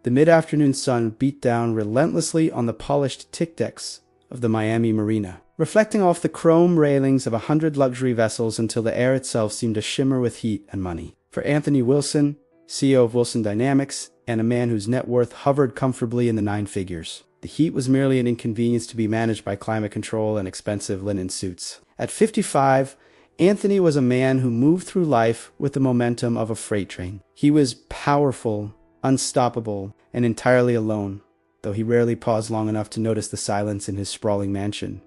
The mid-afternoon sun beat down relentlessly on the polished tick decks of the Miami marina, reflecting off the chrome railings of 100 luxury vessels until the air itself seemed to shimmer with heat and money. For Anthony Wilson, CEO of Wilson Dynamics, and a man whose net worth hovered comfortably in the 9 figures, the heat was merely an inconvenience to be managed by climate control and expensive linen suits. At 55, Anthony was a man who moved through life with the momentum of a freight train. He was powerful, unstoppable, and entirely alone, though he rarely paused long enough to notice the silence in his sprawling mansion.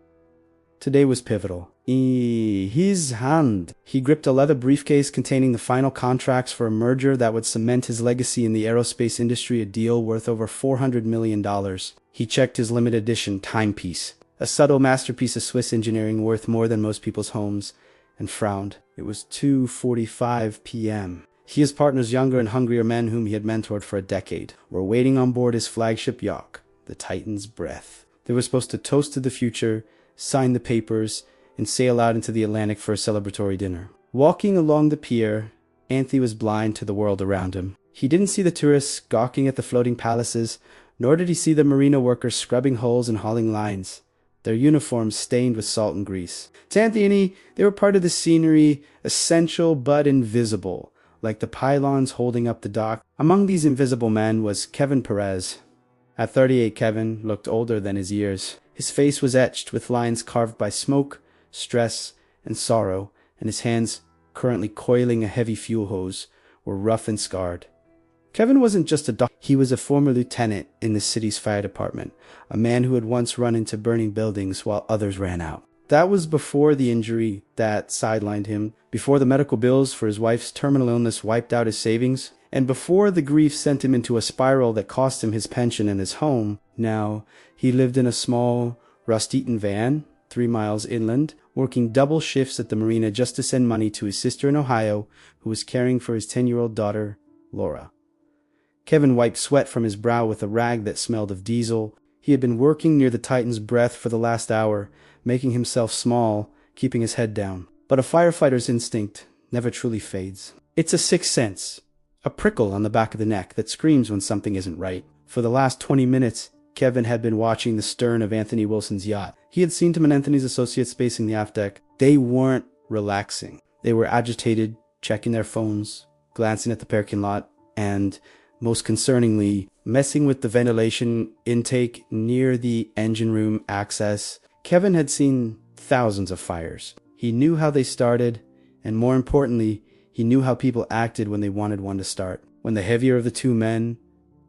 Today was pivotal. In his hand, he gripped a leather briefcase containing the final contracts for a merger that would cement his legacy in the aerospace industry, a deal worth over $400 million. He checked his limited edition timepiece, a subtle masterpiece of Swiss engineering worth more than most people's homes, and frowned. It was 2:45 p.m. He and his partners, younger and hungrier men whom he had mentored for a decade, were waiting on board his flagship yacht, the Titan's Breath. They were supposed to toast to the future, sign the papers, and sail out into the Atlantic for a celebratory dinner. Walking along the pier, Anthony was blind to the world around him. He didn't see the tourists gawking at the floating palaces, nor did he see the marina workers scrubbing hulls and hauling lines, their uniforms stained with salt and grease. To Anthony, they were part of the scenery, essential but invisible, like the pylons holding up the dock. Among these invisible men was Kevin Perez. At 38, Kevin looked older than his years. His face was etched with lines carved by smoke, stress, and sorrow, and his hands, currently coiling a heavy fuel hose, were rough and scarred. Kevin wasn't just a doctor. He was a former lieutenant in the city's fire department, a man who had once run into burning buildings while others ran out. That was before the injury that sidelined him, before the medical bills for his wife's terminal illness wiped out his savings, and before the grief sent him into a spiral that cost him his pension and his home. Now, he lived in a small, rust-eaten van, 3 miles inland, working double shifts at the marina just to send money to his sister in Ohio, who was caring for his 10-year-old daughter, Laura. Kevin wiped sweat from his brow with a rag that smelled of diesel. He had been working near the Titan's Breath for the last hour, making himself small, keeping his head down. But a firefighter's instinct never truly fades. It's a sixth sense, a prickle on the back of the neck that screams when something isn't right. For the last 20 minutes, Kevin had been watching the stern of Anthony Wilson's yacht. He had seen Tim and Anthony's associates spacing the aft deck. They weren't relaxing. They were agitated, checking their phones, glancing at the parking lot, and, most concerningly, messing with the ventilation intake near the engine room access. Kevin had seen thousands of fires. He knew how they started, and more importantly, he knew how people acted when they wanted one to start. When the heavier of the 2 men,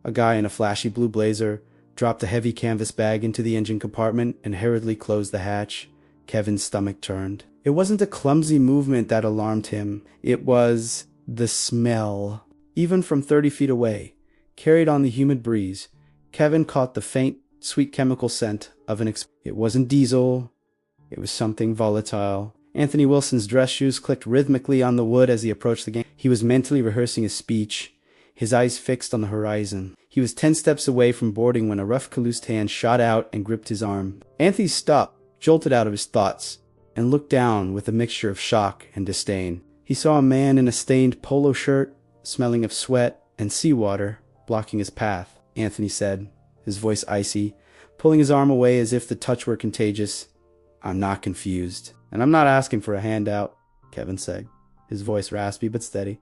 a guy in a flashy blue blazer, dropped a heavy canvas bag into the engine compartment and hurriedly closed the hatch, Kevin's stomach turned. It wasn't a clumsy movement that alarmed him. It was the smell. Even from 30 feet away, carried on the humid breeze, Kevin caught the faint, sweet chemical scent of It wasn't diesel. It was something volatile. Anthony Wilson's dress shoes clicked rhythmically on the wood as he approached the game. He was mentally rehearsing his speech, his eyes fixed on the horizon. He was 10 steps away from boarding when a rough, calloused hand shot out and gripped his arm. Anthony stopped, jolted out of his thoughts, and looked down with a mixture of shock and disdain. He saw a man in a stained polo shirt, smelling of sweat and seawater, blocking his path. Anthony said, his voice icy, pulling his arm away as if the touch were contagious. "I'm not confused. And I'm not asking for a handout," Kevin said, his voice raspy but steady,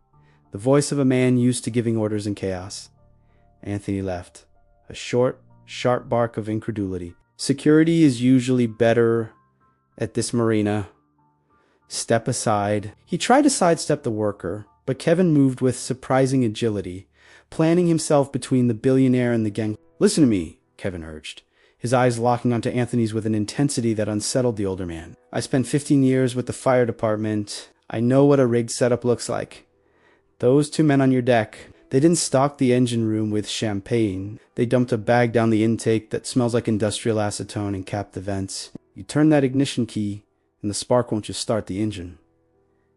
the voice of a man used to giving orders in chaos. Anthony left, a short, sharp bark of incredulity. Security is usually better at this marina. Step aside. He tried to sidestep the worker, but Kevin moved with surprising agility, planting himself between the billionaire and the gang. "Listen to me," Kevin urged, his eyes locking onto Anthony's with an intensity that unsettled the older man. "I spent 15 years with the fire department. I know what a rigged setup looks like. Those 2 men on your deck, they didn't stock the engine room with champagne. They dumped a bag down the intake that smells like industrial acetone and capped the vents. You turn that ignition key, and the spark won't just start the engine."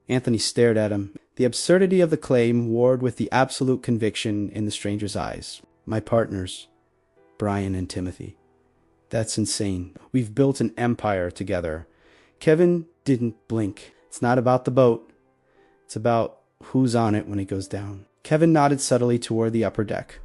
Anthony stared at him. The absurdity of the claim warred with the absolute conviction in the stranger's eyes. "My partners, Brian and Timothy. That's insane. We've built an empire together." Kevin didn't blink. "It's not about the boat. It's about who's on it when it goes down." Kevin nodded subtly toward the upper deck.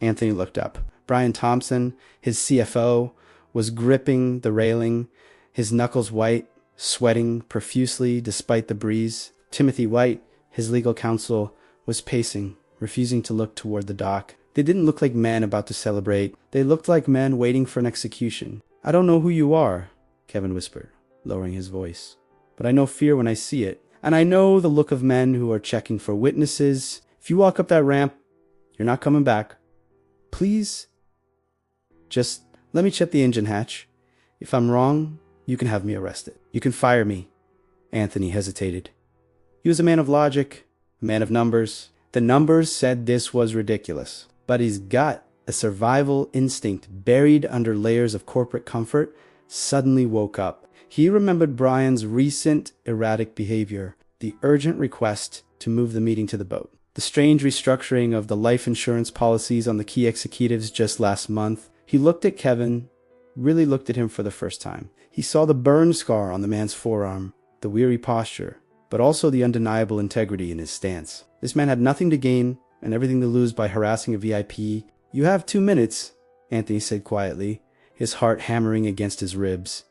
Anthony looked up. Brian Thompson, his CFO, was gripping the railing, his knuckles white, sweating profusely despite the breeze. Timothy White, his legal counsel, was pacing, refusing to look toward the dock. They didn't look like men about to celebrate. They looked like men waiting for an execution. "I don't know who you are," Kevin whispered, lowering his voice. "But I know fear when I see it. And I know the look of men who are checking for witnesses. If you walk up that ramp, you're not coming back. Please, just let me check the engine hatch. If I'm wrong, you can have me arrested. You can fire me." Anthony hesitated. He was a man of logic, a man of numbers. The numbers said this was ridiculous. But his gut, a survival instinct buried under layers of corporate comfort, suddenly woke up. He remembered Brian's recent erratic behavior, the urgent request to move the meeting to the boat, the strange restructuring of the life insurance policies on the key executives just last month. He looked at Kevin, really looked at him for the first time. He saw the burn scar on the man's forearm, the weary posture, but also the undeniable integrity in his stance. This man had nothing to gain and everything to lose by harassing a VIP. "You have 2 minutes," Anthony said quietly, his heart hammering against his ribs.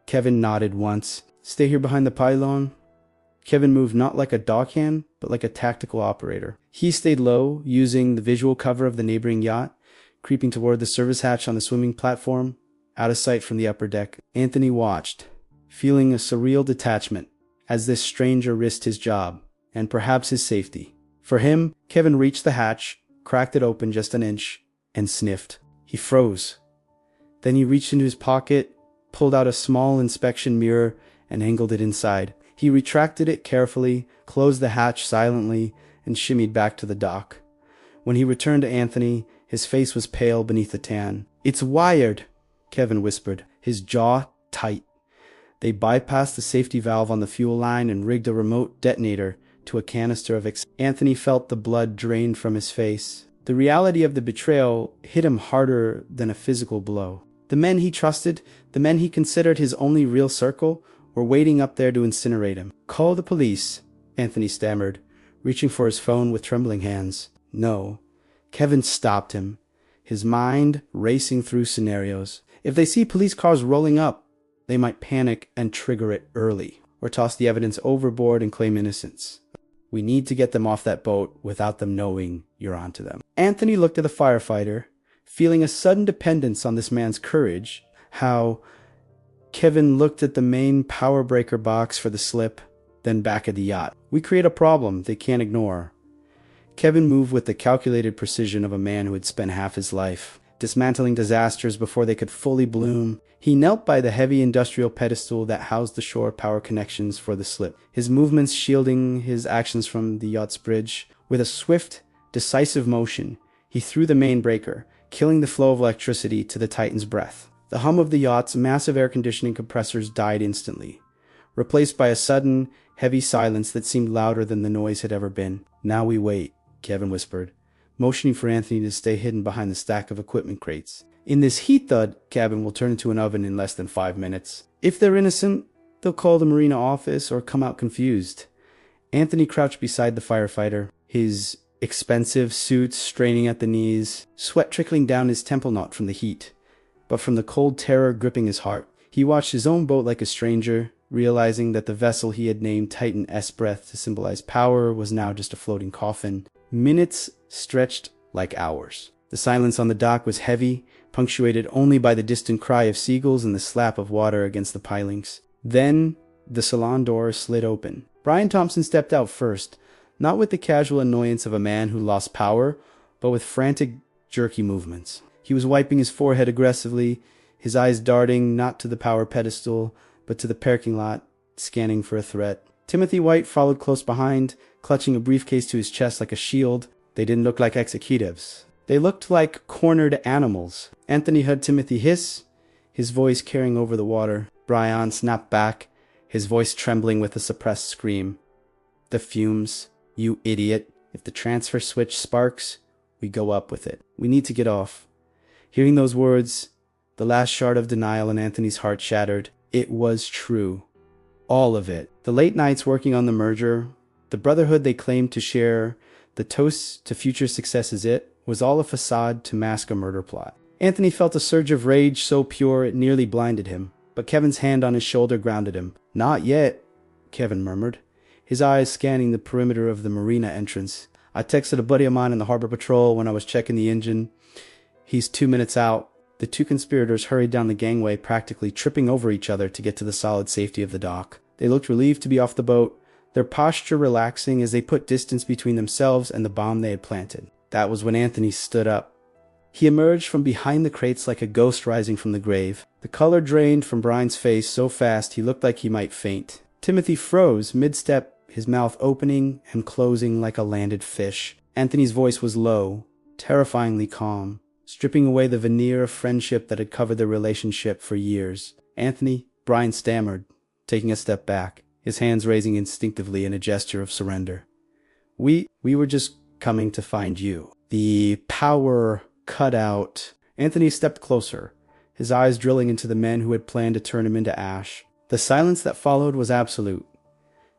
Kevin nodded once. "Stay here behind the pylon." Kevin moved not like a dockhand, but like a tactical operator. He stayed low, using the visual cover of the neighboring yacht, creeping toward the service hatch on the swimming platform, out of sight from the upper deck. Anthony watched, feeling a surreal detachment, as this stranger risked his job, and perhaps his safety. For him, Kevin reached the hatch, cracked it open just an inch, and sniffed. He froze. Then he reached into his pocket, pulled out a small inspection mirror, and angled it inside. He retracted it carefully, closed the hatch silently, and shimmied back to the dock. When he returned to Anthony, his face was pale beneath the tan. "It's wired," Kevin whispered, his jaw tight. They bypassed the safety valve on the fuel line and rigged a remote detonator to a canister of Anthony felt the blood drain from his face. The reality of the betrayal hit him harder than a physical blow. The men he trusted, the men he considered his only real circle, were waiting up there to incinerate him. "Call the police," Anthony stammered, reaching for his phone with trembling hands. "No." Kevin stopped him, his mind racing through scenarios. If they see police cars rolling up, they might panic and trigger it early, or toss the evidence overboard and claim innocence. "We need to get them off that boat without them knowing you're onto them." Anthony looked at the firefighter, feeling a sudden dependence on this man's courage. How Kevin looked at the main power breaker box for the slip, then back at the yacht. "We create a problem they can't ignore." Kevin moved with the calculated precision of a man who had spent half his life dismantling disasters before they could fully bloom. He knelt by the heavy industrial pedestal that housed the shore power connections for the slip, his movements shielding his actions from the yacht's bridge. With a swift, decisive motion, he threw the main breaker, killing the flow of electricity to the Titan's breath. The hum of the yacht's massive air conditioning compressors died instantly, replaced by a sudden, heavy silence that seemed louder than the noise had ever been. "Now we wait," Kevin whispered, motioning for Anthony to stay hidden behind the stack of equipment crates. "In this heat, the cabin will turn into an oven in less than 5 minutes. If they're innocent, they'll call the marina office or come out confused." Anthony crouched beside the firefighter, his expensive suit straining at the knees, sweat trickling down his temple knot from the heat, but from the cold terror gripping his heart. He watched his own boat like a stranger, realizing that the vessel he had named Titan S-Breath to symbolize power was now just a floating coffin. Minutes stretched like hours. The silence on the dock was heavy, punctuated only by the distant cry of seagulls and the slap of water against the pilings. Then the salon door slid open. Brian Thompson stepped out first, not with the casual annoyance of a man who lost power, but with frantic, jerky movements. He was wiping his forehead aggressively, his eyes darting not to the power pedestal, but to the parking lot, scanning for a threat. Timothy White followed close behind, clutching a briefcase to his chest like a shield. They didn't look like executives. They looked like cornered animals. Anthony heard Timothy hiss, his voice carrying over the water. Brian snapped back, his voice trembling with a suppressed scream. "The fumes, you idiot. If the transfer switch sparks, we go up with it. We need to get off." Hearing those words, the last shard of denial in Anthony's heart shattered. It was true. All of it. The late nights working on the merger, the brotherhood they claimed to share, the toast to future success is it, was all a facade to mask a murder plot. Anthony felt a surge of rage so pure it nearly blinded him, but Kevin's hand on his shoulder grounded him. "Not yet," Kevin murmured, his eyes scanning the perimeter of the marina entrance. "I texted a buddy of mine in the harbor patrol when I was checking the engine. He's 2 minutes out." The two conspirators hurried down the gangway, practically tripping over each other to get to the solid safety of the dock. They looked relieved to be off the boat, their posture relaxing as they put distance between themselves and the bomb they had planted. That was when Anthony stood up. He emerged from behind the crates like a ghost rising from the grave. The color drained from Brian's face so fast he looked like he might faint. Timothy froze mid-step, his mouth opening and closing like a landed fish. Anthony's voice was low, terrifyingly calm, stripping away the veneer of friendship that had covered their relationship for years. "Anthony," Brian stammered, taking a step back, his hands raising instinctively in a gesture of surrender. We were just coming to find you." The power cut out. Anthony stepped closer, his eyes drilling into the men who had planned to turn him into ash. The silence that followed was absolute.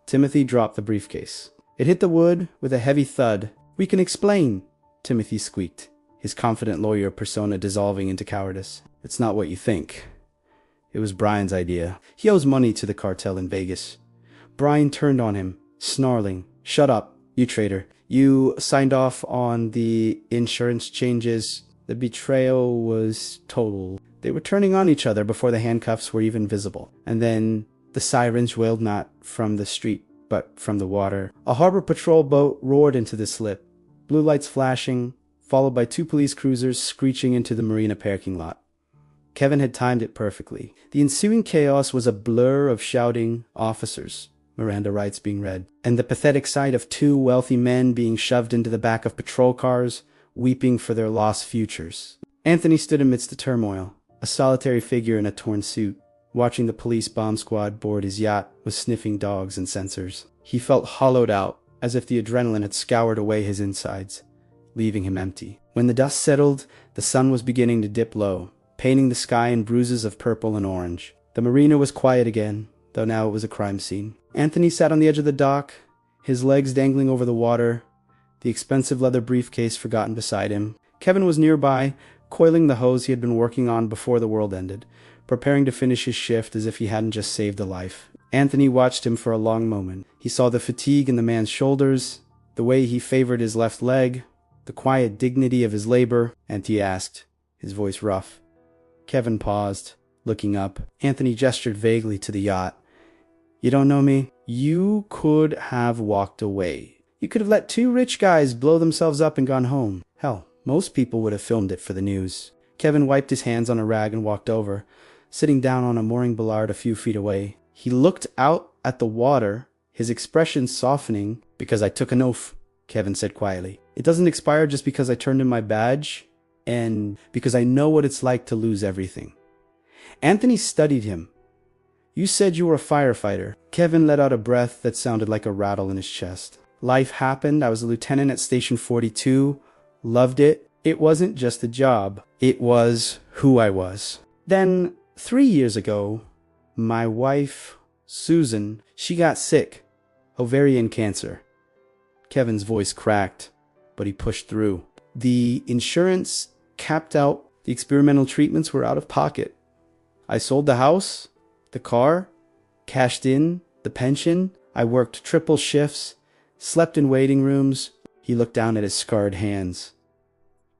Timothy dropped the briefcase. It hit the wood with a heavy thud. "We can explain," Timothy squeaked, his confident lawyer persona dissolving into cowardice. "It's not what you think. It was Brian's idea. He owes money to the cartel in Vegas." Brian turned on him, snarling, "Shut up, you traitor. You signed off on the insurance changes. The betrayal was total." They were turning on each other before the handcuffs were even visible. And then the sirens wailed not from the street, but from the water. A harbor patrol boat roared into the slip, blue lights flashing, followed by 2 police cruisers screeching into the marina parking lot. Kevin had timed it perfectly. The ensuing chaos was a blur of shouting officers, Miranda rights being read, and the pathetic sight of 2 wealthy men being shoved into the back of patrol cars, weeping for their lost futures. Anthony stood amidst the turmoil, a solitary figure in a torn suit, watching the police bomb squad board his yacht with sniffing dogs and sensors. He felt hollowed out, as if the adrenaline had scoured away his insides, leaving him empty. When the dust settled, the sun was beginning to dip low, painting the sky in bruises of purple and orange. The marina was quiet again, though now it was a crime scene. Anthony sat on the edge of the dock, his legs dangling over the water, the expensive leather briefcase forgotten beside him. Kevin was nearby, coiling the hose he had been working on before the world ended, preparing to finish his shift as if he hadn't just saved a life. Anthony watched him for a long moment. He saw the fatigue in the man's shoulders, the way he favored his left leg, the quiet dignity of his labor, and he asked, his voice rough. Kevin paused, looking up. Anthony gestured vaguely to the yacht. "You don't know me? You could have walked away. You could have let 2 rich guys blow themselves up and gone home. Hell, most people would have filmed it for the news." Kevin wiped his hands on a rag and walked over, sitting down on a mooring bollard a few feet away. He looked out at the water, his expression softening. "Because I took an oath," Kevin said quietly. "It doesn't expire just because I turned in my badge, and because I know what it's like to lose everything." Anthony studied him. "You said you were a firefighter." Kevin let out a breath that sounded like a rattle in his chest. "Life happened. I was a lieutenant at Station 42. Loved it. It wasn't just a job. It was who I was. Then, 3 years ago, my wife, Susan, she got sick. Ovarian cancer." Kevin's voice cracked, but he pushed through. "The insurance capped out. The experimental treatments were out of pocket. I sold the house, the car, cashed in the pension. I worked triple shifts, slept in waiting rooms." He looked down at his scarred hands.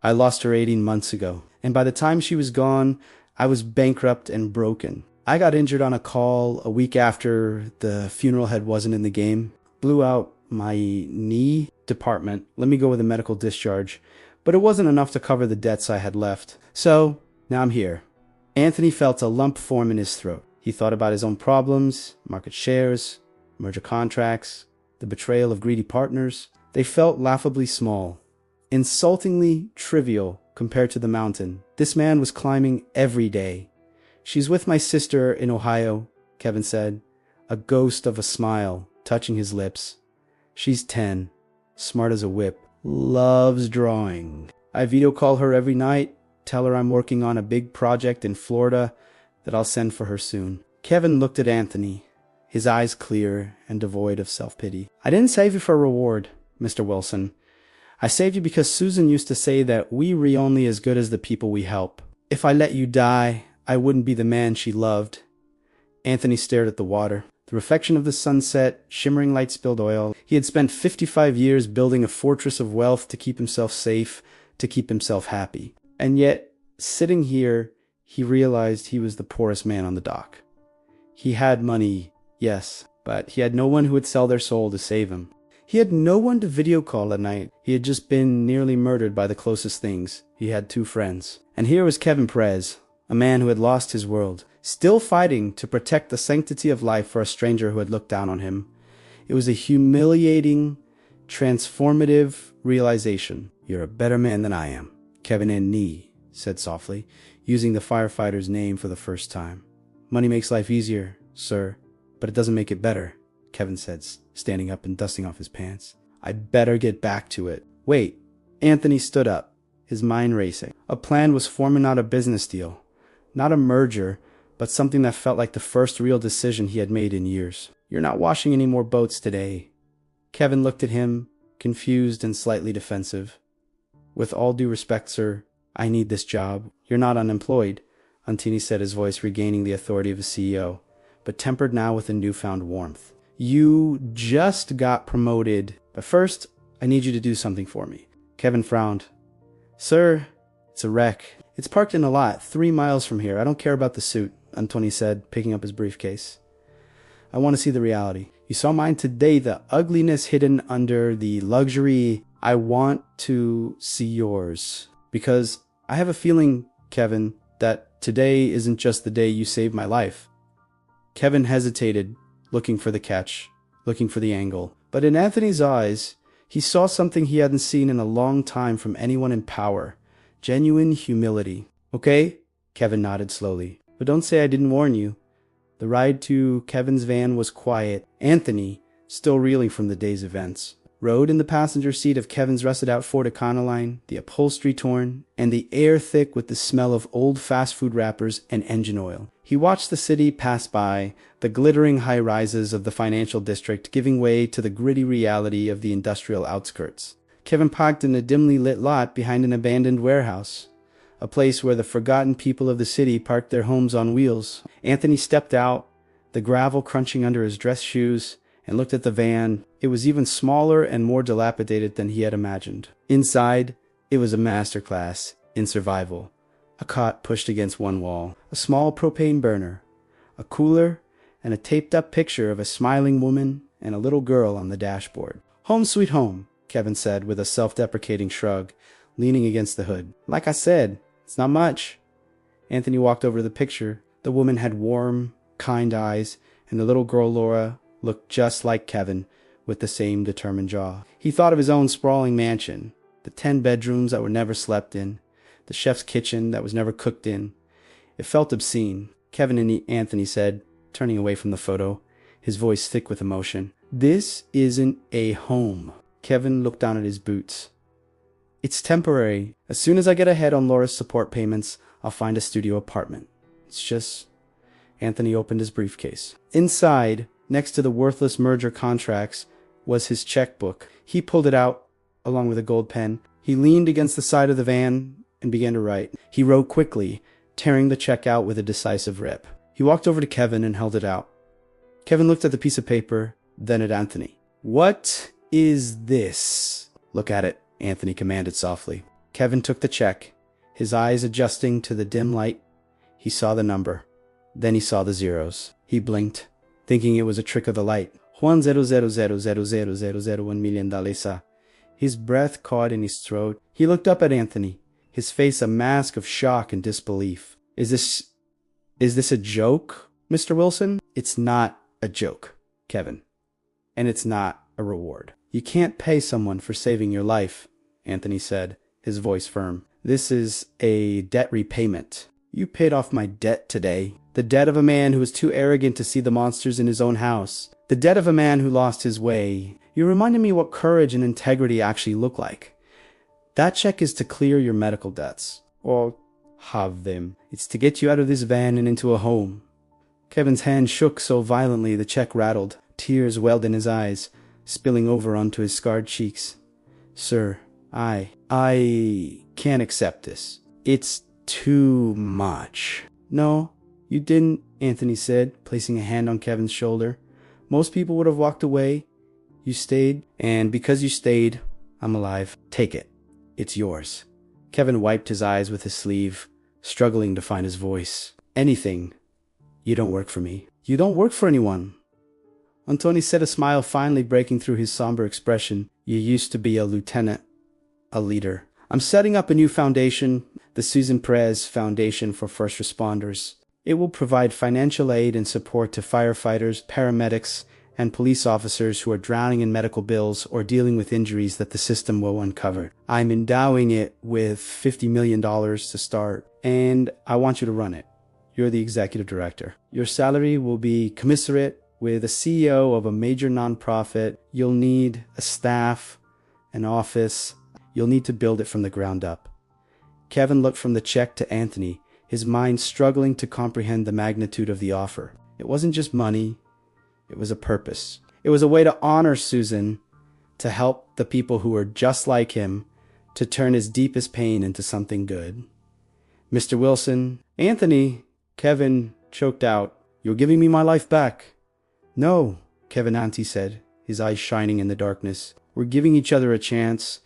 "I lost her 18 months ago, and by the time she was gone, I was bankrupt and broken. I got injured on a call a week after the funeral head wasn't in the game. Blew out my knee. Department let me go with a medical discharge, but it wasn't enough to cover the debts I had left. So, now I'm here." Anthony felt a lump form in his throat. He thought about his own problems, market shares, merger contracts, the betrayal of greedy partners. They felt laughably small, insultingly trivial compared to the mountain this man was climbing every day. "She's with my sister in Ohio," Kevin said, a ghost of a smile touching his lips. "She's 10, smart as a whip, loves drawing. I video call her every night, tell her I'm working on a big project in Florida that I'll send for her soon." Kevin looked at Anthony, his eyes clear and devoid of self-pity. "I didn't save you for a reward, Mr. Wilson. I saved you because Susan used to say that we re only as good as the people we help. If I let you die, I wouldn't be the man she loved. Anthony stared at the water. The reflection of the sunset, shimmering light spilled oil. He had spent 55 years building a fortress of wealth to keep himself safe, to keep himself happy. And yet, sitting here, he realized he was the poorest man on the dock. He had money, yes, but he had no one who would sell their soul to save him. He had no one to video call at night. He had just been nearly murdered by the closest things. He had 2 friends. And here was Kevin Perez, a man who had lost his world, still fighting to protect the sanctity of life for a stranger who had looked down on him. It was a humiliating, transformative realization. You're a better man than I am, Kevin N. said softly, using the firefighter's name for the first time. Money makes life easier, sir, but it doesn't make it better, Kevin said, standing up and dusting off his pants. I'd better get back to it. Wait. Anthony stood up, his mind racing. A plan was forming, not a business deal, not a merger, but something that felt like the first real decision he had made in years. You're not washing any more boats today. Kevin looked at him, confused and slightly defensive. With all due respect, sir, I need this job. You're not unemployed, Antini said, his voice regaining the authority of a CEO, but tempered now with a newfound warmth. You just got promoted, but first, I need you to do something for me. Kevin frowned. Sir, it's a wreck. It's parked in a lot 3 miles from here. I don't care about the suit, Antoni said, picking up his briefcase. I want to see the reality. You saw mine today, the ugliness hidden under the luxury. I want to see yours. Because I have a feeling, Kevin, that today isn't just the day you saved my life. Kevin hesitated, looking for the catch, looking for the angle. But in Anthony's eyes, he saw something he hadn't seen in a long time from anyone in power. Genuine humility. Okay? Kevin nodded slowly. But don't say I didn't warn you. The ride to Kevin's van was quiet. Anthony, still reeling from the day's events, rode in the passenger seat of Kevin's rusted-out Ford Econoline, the upholstery torn, and the air thick with the smell of old fast food wrappers and engine oil. He watched the city pass by, the glittering high-rises of the financial district giving way to the gritty reality of the industrial outskirts. Kevin parked in a dimly lit lot behind an abandoned warehouse, a place where the forgotten people of the city parked their homes on wheels. Anthony stepped out, the gravel crunching under his dress shoes, and looked at the van. It was even smaller and more dilapidated than he had imagined. Inside, it was a masterclass in survival. A cot pushed against one wall, a small propane burner, a cooler, and a taped-up picture of a smiling woman and a little girl on the dashboard. Home sweet home, Kevin said with a self-deprecating shrug, leaning against the hood. Like I said, it's not much. Anthony walked over to the picture. The woman had warm, kind eyes, and the little girl, Laura, looked just like Kevin, with the same determined jaw. He thought of his own sprawling mansion, the 10 bedrooms that were never slept in, the chef's kitchen that was never cooked in. It felt obscene. Kevin and Anthony said, turning away from the photo, his voice thick with emotion. This isn't a home. Kevin looked down at his boots. It's temporary. As soon as I get ahead on Laura's support payments, I'll find a studio apartment. It's just... Anthony opened his briefcase. Inside, next to the worthless merger contracts, was his checkbook. He pulled it out, along with a gold pen. He leaned against the side of the van and began to write. He wrote quickly, tearing the check out with a decisive rip. He walked over to Kevin and held it out. Kevin looked at the piece of paper, then at Anthony. What is this? Look at it, Anthony commanded softly. Kevin took the check, his eyes adjusting to the dim light. He saw the number. Then he saw the zeros. He blinked, thinking it was a trick of the light. Juan 000000001 million dalesa. His breath caught in his throat. He looked up at Anthony, his face a mask of shock and disbelief. Is this a joke, Mr. Wilson? It's not a joke, Kevin. And it's not a reward. You can't pay someone for saving your life, Anthony said, his voice firm. This is a debt repayment. You paid off my debt today. The debt of a man who was too arrogant to see the monsters in his own house. The debt of a man who lost his way. You reminded me what courage and integrity actually look like. That check is to clear your medical debts. Or have them. It's to get you out of this van and into a home. Kevin's hand shook so violently the check rattled. Tears welled in his eyes, spilling over onto his scarred cheeks. Sir, I can't accept this. It's too much. No, you didn't, Anthony said, placing a hand on Kevin's shoulder. Most people would have walked away. You stayed, and because you stayed, I'm alive. Take it. It's yours. Kevin wiped his eyes with his sleeve, struggling to find his voice. Anything. You don't work for me. You don't work for anyone. Antoni said, a smile finally breaking through his somber expression. You used to be a lieutenant, a leader. I'm setting up a new foundation, the Susan Perez Foundation for First Responders. It will provide financial aid and support to firefighters, paramedics, and police officers who are drowning in medical bills or dealing with injuries that the system will uncover. I'm endowing it with $50 million to start, and I want you to run it. You're the executive director. Your salary will be commensurate with a CEO of a major nonprofit. You'll need a staff, an office. You'll need to build it from the ground up. Kevin looked from the check to Anthony, his mind struggling to comprehend the magnitude of the offer. It wasn't just money. It was a purpose. It was a way to honor Susan, to help the people who were just like him, to turn his deepest pain into something good. Mr. Wilson, Anthony, Kevin choked out, "You're giving me my life back." "No," Kevin Auntie said, his eyes shining in the darkness. "We're giving each other a chance.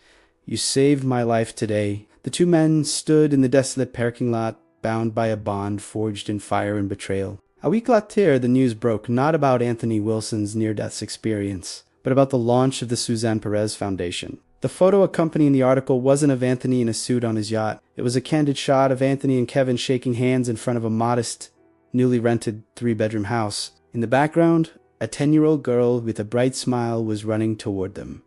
You saved my life today." The two men stood in the desolate parking lot, bound by a bond forged in fire and betrayal. A week later, the news broke, not about Anthony Wilson's near-death experience, but about the launch of the Suzanne Perez Foundation. The photo accompanying the article wasn't of Anthony in a suit on his yacht. It was a candid shot of Anthony and Kevin shaking hands in front of a modest, newly rented 3-bedroom house. In the background, a 10-year-old girl with a bright smile was running toward them,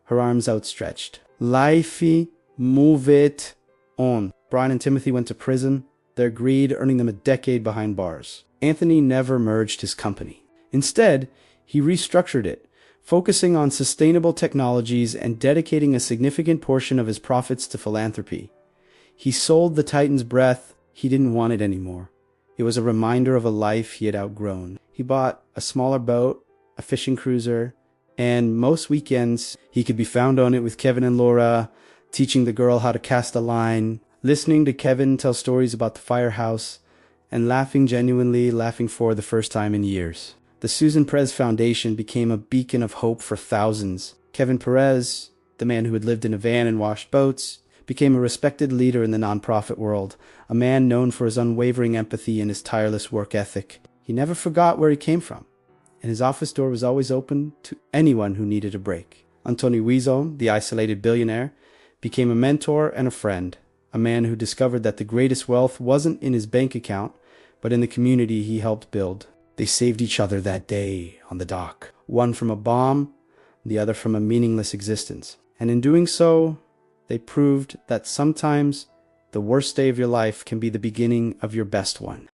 her arms outstretched. Lifey, move it on. Brian and Timothy went to prison, their greed earning them a decade behind bars. Anthony never merged his company. Instead, he restructured it, focusing on sustainable technologies and dedicating a significant portion of his profits to philanthropy. He sold the Titan's breath. He didn't want it anymore. It was a reminder of a life he had outgrown. He bought a smaller boat, a fishing cruiser, and most weekends he could be found on it with Kevin and Laura, teaching the girl how to cast a line, listening to Kevin tell stories about the firehouse, and laughing for the first time in years. The Susan Perez Foundation became a beacon of hope for thousands. Kevin Perez, the man who had lived in a van and washed boats, became a respected leader in the nonprofit world, a man known for his unwavering empathy and his tireless work ethic. He never forgot where he came from, and his office door was always open to anyone who needed a break. Antoni Wiesel, the isolated billionaire, became a mentor and a friend, a man who discovered that the greatest wealth wasn't in his bank account, but in the community he helped build. They saved each other that day on the dock, one from a bomb, the other from a meaningless existence. And in doing so, they proved that sometimes the worst day of your life can be the beginning of your best one.